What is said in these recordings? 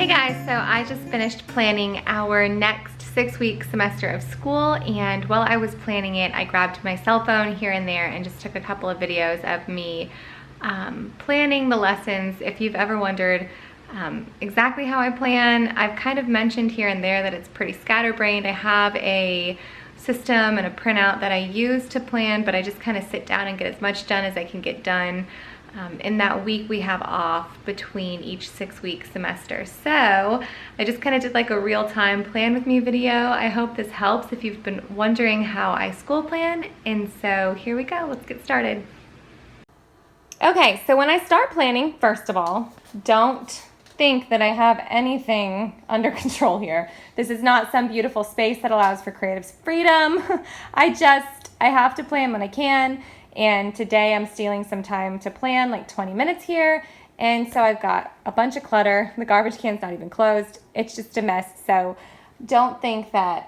Hey guys, so I just finished planning our next 6-week semester of school, and while I was planning it, I grabbed my cell phone here and there and just took a couple of videos of me planning the lessons. If you've ever wondered exactly how I plan, I've kind of mentioned here and there that it's pretty scatterbrained. I have a system and a printout that I use to plan, but I just kind of sit down and get as much done as I can get done in that week we have off between each 6-week semester. So I just kind of did like a real-time plan with me video. I hope this helps if you've been wondering how I school plan. And so here we go, let's get started. Okay, so when I start planning, first of all, don't think that I have anything under control here. This is not some beautiful space that allows for creative freedom. I have to plan when I can. And today I'm stealing some time to plan, like 20 minutes here. And so I've got a bunch of clutter. The garbage can's not even closed. It's just a mess. So don't think that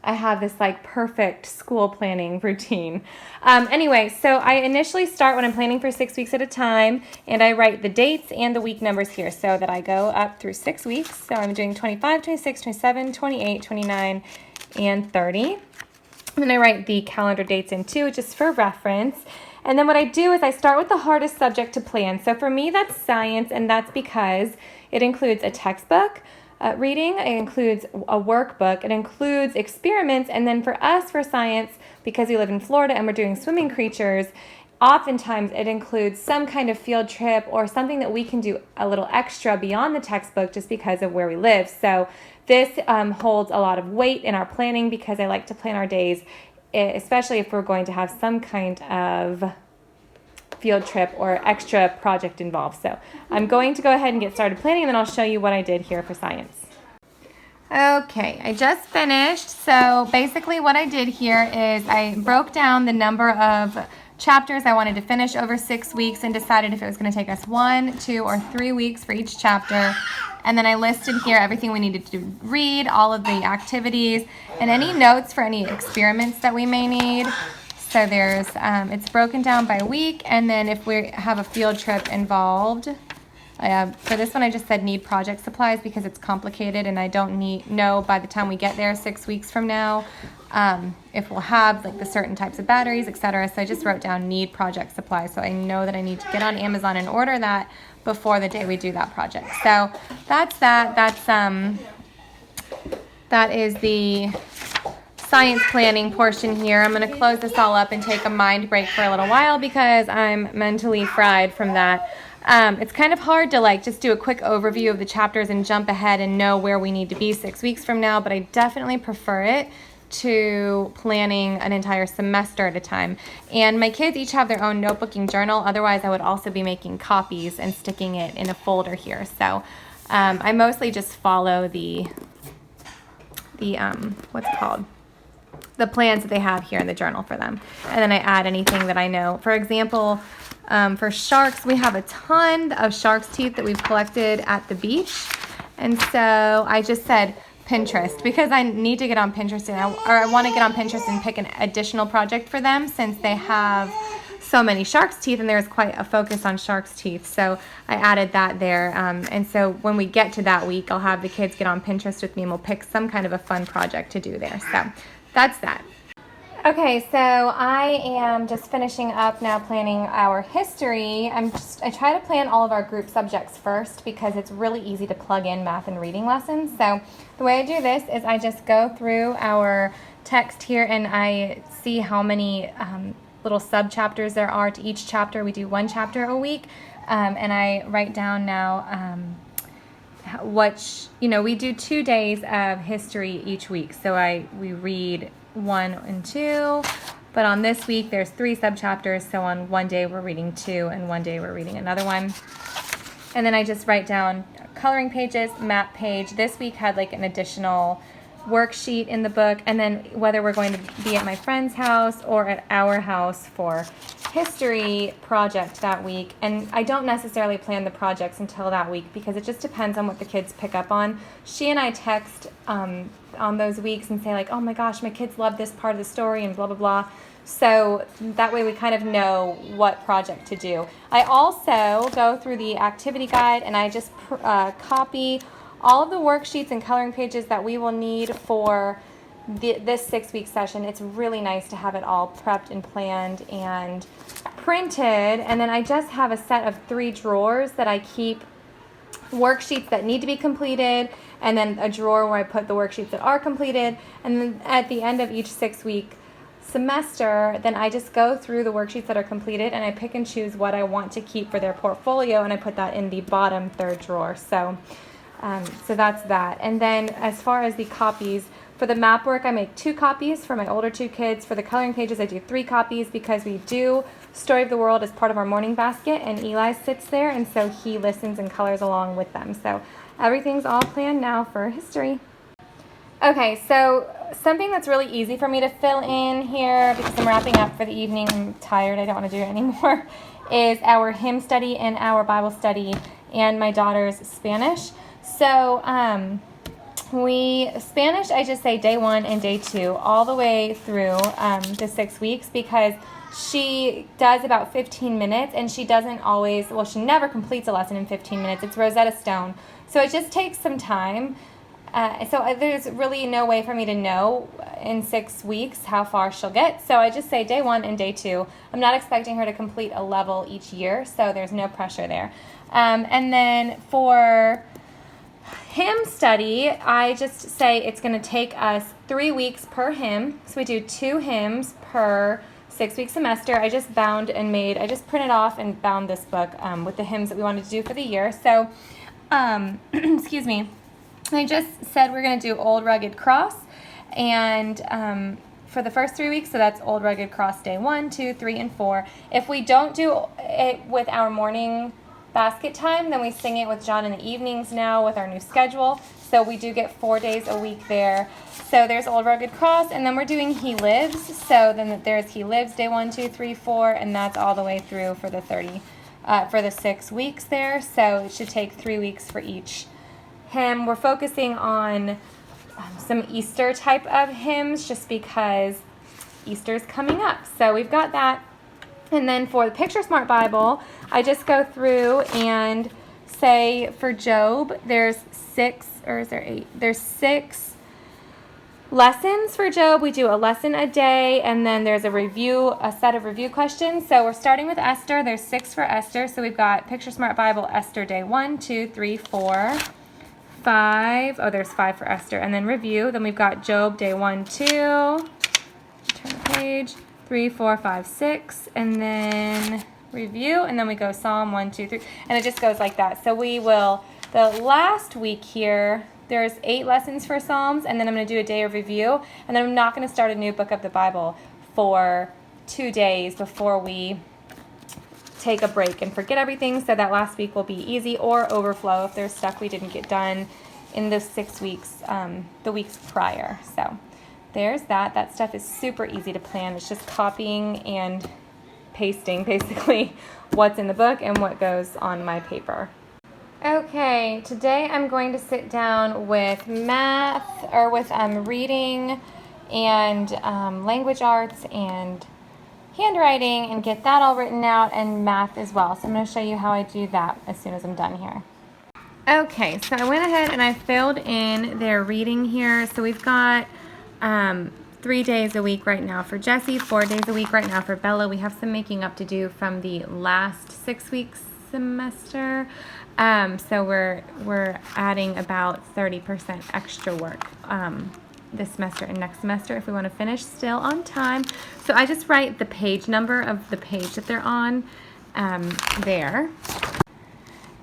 I have this like perfect school planning routine. Anyway, so I initially start when I'm planning for 6 weeks at a time, and I write the dates and the week numbers here so that I go up through 6 weeks. So I'm doing 25, 26, 27, 28, 29, and 30. And then I write the calendar dates in too, just for reference. And then what I do is I start with the hardest subject to plan. So for me, that's science, and that's because it includes a textbook reading, it includes a workbook, it includes experiments, and then for us, for science, because we live in Florida and we're doing swimming creatures, oftentimes it includes some kind of field trip or something that we can do a little extra beyond the textbook just because of where we live. So this holds a lot of weight in our planning because I like to plan our days, especially if we're going to have some kind of field trip or extra project involved. So I'm going to go ahead and get started planning, and then I'll show you what I did here for science. Okay, I just finished. So basically what I did here is I broke down the number of chapters I wanted to finish over 6 weeks and decided if it was going to take us 1, 2, or 3 weeks for each chapter. And then I listed here everything we needed to read, all of the activities, and any notes for any experiments that we may need. So there's, it's broken down by week, and then if we have a field trip involved, for this one I just said need project supplies because it's complicated and I don't know by the time we get there 6 weeks from now if we'll have like the certain types of batteries, etc. So I just wrote down need project supplies, so I know that I need to get on Amazon and order that before the day we do that project. So that's that. That is the science planning portion here. I'm going to close this all up and take a mind break for a little while because I'm mentally fried from that. It's kind of hard to like just do a quick overview of the chapters and jump ahead and know where we need to be 6 weeks from now, but I definitely prefer it to planning an entire semester at a time. And my kids each have their own notebooking journal. Otherwise, I would also be making copies and sticking it in a folder here. So I mostly just follow the what's it called? The plans that they have here in the journal for them. And then I add anything that I know. For example, for sharks, we have a ton of shark's teeth that we've collected at the beach. And so I just said Pinterest because I need to get on Pinterest I want to get on Pinterest and pick an additional project for them since they have so many shark's teeth and there's quite a focus on shark's teeth. So I added that there. And so when we get to that week, I'll have the kids get on Pinterest with me and we'll pick some kind of a fun project to do there. So that's that. Okay, so I am just finishing up now planning our history. I try to plan all of our group subjects first because it's really easy to plug in math and reading lessons. So the way I do this is I just go through our text here and I see how many little sub-chapters there are to each chapter. We do 1 chapter a week, and I write down now we do 2 days of history each week. So we read 1 and 2, but on this week there's 3 sub-chapters, so on one day we're reading 2 and one day we're reading another one. And then I just write down coloring pages, map page. This week had like an additional worksheet in the book, and then whether we're going to be at my friend's house or at our house for history project that week. And I don't necessarily plan the projects until that week because it just depends on what the kids pick up on. She and I text on those weeks and say like, oh my gosh, my kids love this part of the story and blah blah blah. So that way we kind of know what project to do. I also go through the activity guide and I just copy all of the worksheets and coloring pages that we will need for this 6-week session. It's really nice to have it all prepped and planned and printed. And then I just have a set of 3 drawers that I keep worksheets that need to be completed, and then a drawer where I put the worksheets that are completed. And then at the end of each 6-week semester, then I just go through the worksheets that are completed and I pick and choose what I want to keep for their portfolio, and I put that in the bottom 3rd drawer. So that's that. And then as far as the copies, for the map work, I make 2 copies for my older 2 kids. For the coloring pages, I do 3 copies because we do Story of the World as part of our morning basket, and Eli sits there, and so he listens and colors along with them. So everything's all planned now for history. Okay, so something that's really easy for me to fill in here, because I'm wrapping up for the evening, I'm tired, I don't want to do it anymore, is our hymn study and our Bible study and my daughter's Spanish. So Spanish, I just say day 1 and day 2 all the way through the 6 weeks, because she does about 15 minutes, and she doesn't always, well, she never completes a lesson in 15 minutes. It's Rosetta Stone. So it just takes some time. So there's really no way for me to know in 6 weeks how far she'll get. So I just say day 1 and day 2. I'm not expecting her to complete a level each year, so there's no pressure there. And then for hymn study, I just say it's going to take us 3 weeks per hymn. So we do 2 hymns per 6-week semester. I just printed off and bound this book with the hymns that we wanted to do for the year. So, excuse me, I just said we're going to do Old Rugged Cross, and for the first 3 weeks, so that's Old Rugged Cross day 1, 2, 3, and 4. If we don't do it with our morning basket time, then we sing it with John in the evenings now with our new schedule. So we do get 4 days a week there. So there's Old Rugged Cross, and then we're doing He Lives. So then there's He Lives day 1, 2, 3, 4, and that's all the way through for the 6 weeks there. So it should take 3 weeks for each hymn. We're focusing on some Easter type of hymns just because Easter's coming up. So we've got that. And then for the Picture Smart Bible, I just go through and say for Job, there's 6, or is there 8? There's 6 lessons for Job. We do a lesson a day, and then there's a set of review questions. So we're starting with Esther. There's 6 for Esther. So we've got Picture Smart Bible, Esther day 1, 2, 3, 4, 5. Oh, there's 5 for Esther. And then review. Then we've got Job day 1, 2. Turn the page. 3, 4, 5, 6, and then review, and then we go Psalm 1, 2, 3, and it just goes like that. So we will, the last week here, there's 8 lessons for Psalms, and then I'm going to do a day of review, and then I'm not going to start a new book of the Bible for 2 days before we take a break and forget everything, so that last week will be easy, or overflow if there's stuff we didn't get done in the 6 weeks, the weeks prior. So there's that. That stuff is super easy to plan. It's just copying and pasting basically what's in the book and what goes on my paper. Okay, today I'm going to sit down with math, or with reading and language arts and handwriting, and get that all written out, and math as well. So I'm going to show you how I do that as soon as I'm done here. Okay, so I went ahead and I filled in their reading here. So we've got 3 days a week right now for Jessie, 4 days a week right now for Bella. We have some making up to do from the last 6 weeks semester. So we're adding about 30% extra work this semester and next semester if we want to finish still on time. So I just write the page number of the page that they're on there.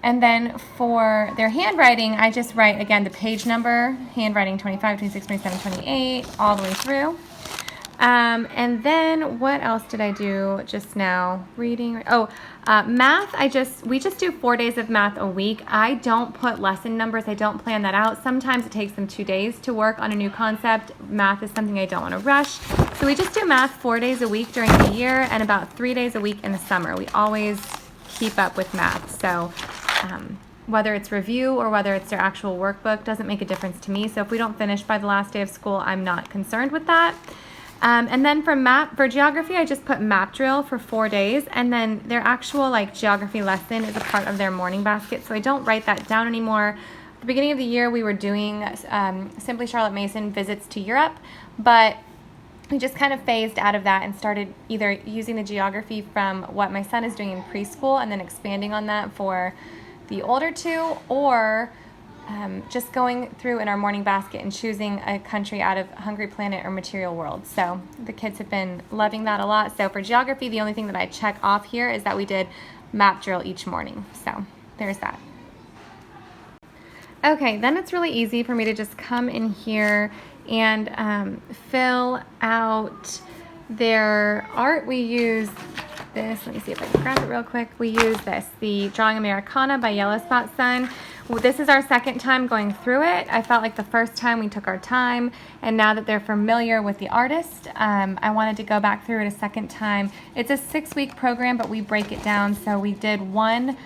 And then for their handwriting, I just write, again, the page number, handwriting 25, 26, 27, 28, all the way through. And then what else did I do just now? Reading. Oh, math. We just do 4 days of math a week. I don't put lesson numbers. I don't plan that out. Sometimes it takes them 2 days to work on a new concept. Math is something I don't want to rush. So we just do math 4 days a week during the year and about 3 days a week in the summer. We always keep up with math. So whether it's review or whether it's their actual workbook doesn't make a difference to me. So if we don't finish by the last day of school, I'm not concerned with that. And then for geography, I just put map drill for 4 days, and then their actual geography lesson is a part of their morning basket. So I don't write that down anymore. the beginning of the year we were doing Simply Charlotte Mason visits to Europe, but we just kind of phased out of that and started either using the geography from what my son is doing in preschool and then expanding on that for the older two, or just going through in our morning basket and choosing a country out of Hungry Planet or Material World. So the kids have been loving that a lot. So for geography, the only thing that I check off here is that we did map drill each morning. So there's that. Okay, then it's really easy for me to just come in here and fill out their art. We use this, let me see if I can grab it real quick. We use this, the Drawing Americana by Yellow Spot Sun. This is our second time going through it. I felt like the first time we took our time, and now that they're familiar with the artist, I wanted to go back through it a second time. It's a 6-week program, but we break it down. So we did one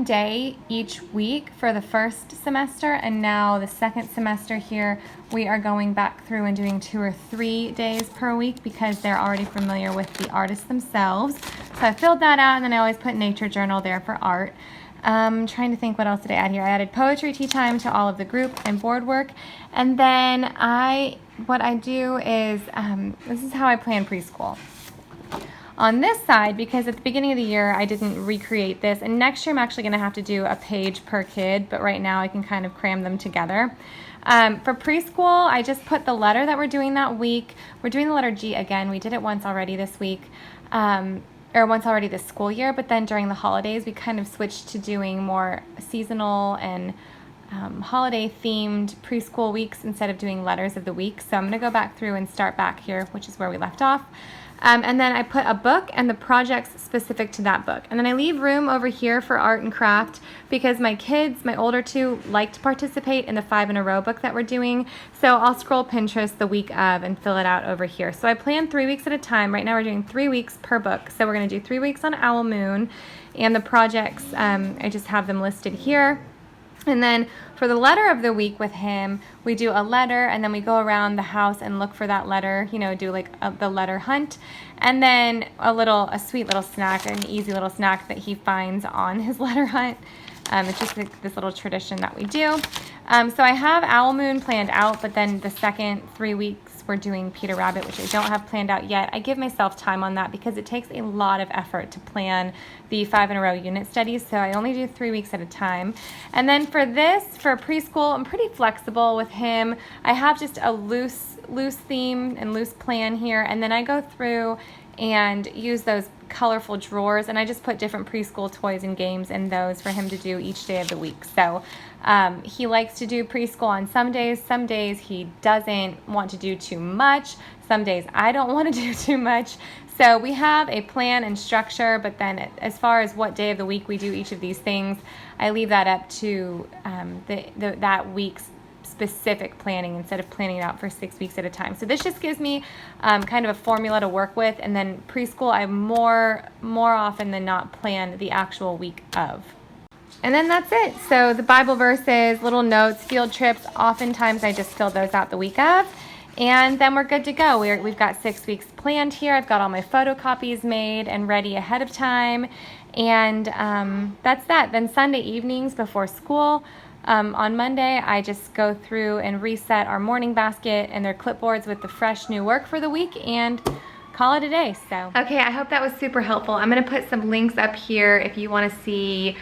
day each week for the first semester, and now the second semester here we are going back through and doing 2 or 3 days per week because they're already familiar with the artists themselves. So I filled that out, and then I always put nature journal there for art. Trying to think what else did I add here. I added poetry tea time to all of the group and board work, and then what I do is this is how I plan preschool. On this side, because at the beginning of the year I didn't recreate this, and next year I'm actually going to have to do a page per kid, but right now I can kind of cram them together. For preschool, I just put the letter that we're doing that week. We're doing the letter G again. We did it once already this week, or once already this school year, but then during the holidays we kind of switched to doing more seasonal and holiday themed preschool weeks instead of doing letters of the week. So I'm going to go back through and start back here, which is where we left off. And then I put a book and the projects specific to that book. And then I leave room over here for art and craft because my kids, my older two, like to participate in the 5 in a row book that we're doing. So I'll scroll Pinterest the week of and fill it out over here. So I plan 3 weeks at a time. Right now we're doing 3 weeks per book. So we're going to do 3 weeks on Owl Moon, and the projects, I just have them listed here. And then for the letter of the week with him, we do a letter, and then we go around the house and look for that letter, you know, do like the letter hunt, and then a sweet little snack, an easy little snack that he finds on his letter hunt. It's just like this little tradition that we do. So I have Owl Moon planned out, but then the second 3 weeks we're doing Peter Rabbit, which I don't have planned out yet. I give myself time on that because it takes a lot of effort to plan the 5 in a row unit studies, so I only do 3 weeks at a time. And then for preschool, I'm pretty flexible with him. I have just a loose theme and loose plan here, and then I go through and use those colorful drawers, and I just put different preschool toys and games in those for him to do each day of the week. So he likes to do preschool on some days he doesn't want to do too much, some days I don't want to do too much. So we have a plan and structure, but then as far as what day of the week we do each of these things, I leave that up to that week's specific planning instead of planning it out for 6 weeks at a time. So this just gives me kind of a formula to work with, and then preschool I more often than not plan the actual week of. And then that's it. So the Bible verses, little notes, field trips, oftentimes I just fill those out the week of, and then we're good to go. We've got 6 weeks planned here. I've got all my photocopies made and ready ahead of time, and that's that. Then Sunday evenings before school, on Monday, I just go through and reset our morning basket and their clipboards with the fresh new work for the week and call it a day. So okay, I hope that was super helpful. I'm going to put some links up here if you want to see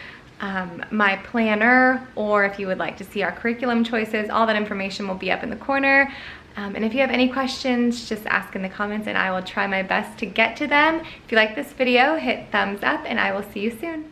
my planner, or if you would like to see our curriculum choices. All that information will be up in the corner. And if you have any questions, just ask in the comments and I will try my best to get to them. If you like this video, hit thumbs up and I will see you soon.